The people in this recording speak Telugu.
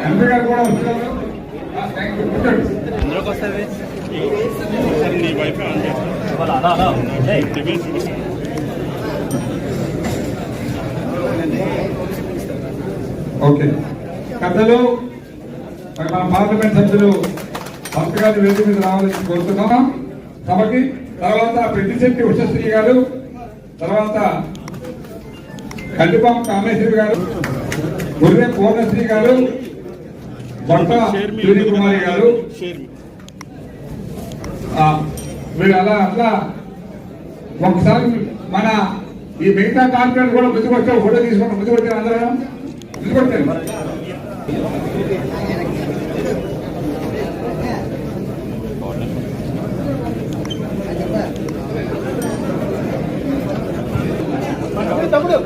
ఎంపీ గారు కూడా వస్తున్నారు. ఓకే పెద్దలు మన పార్లమెంట్ సభ్యులు భక్త గారి వేదిక మీద రావాలని కోరుతున్నాం సభకి. తర్వాత పెద్దిశెట్టి ఉషశ్రీ గారు, తర్వాత కందిపాం కామేశ్వరి గారు, గుర్రె పూర్ణశ్రీ గారు, బొట్ట సూర్యకుమారి గారు, వీళ్ళు అలా అట్లా ఒకసారి మన ఈ మిగతా కార్పొరేట్ కూడా ముందుకొచ్చా ఫోటో తీసుకుంటాం. ముందుకొచ్చారు అందరూ ముందుకొచ్చారు. తమ్ముడు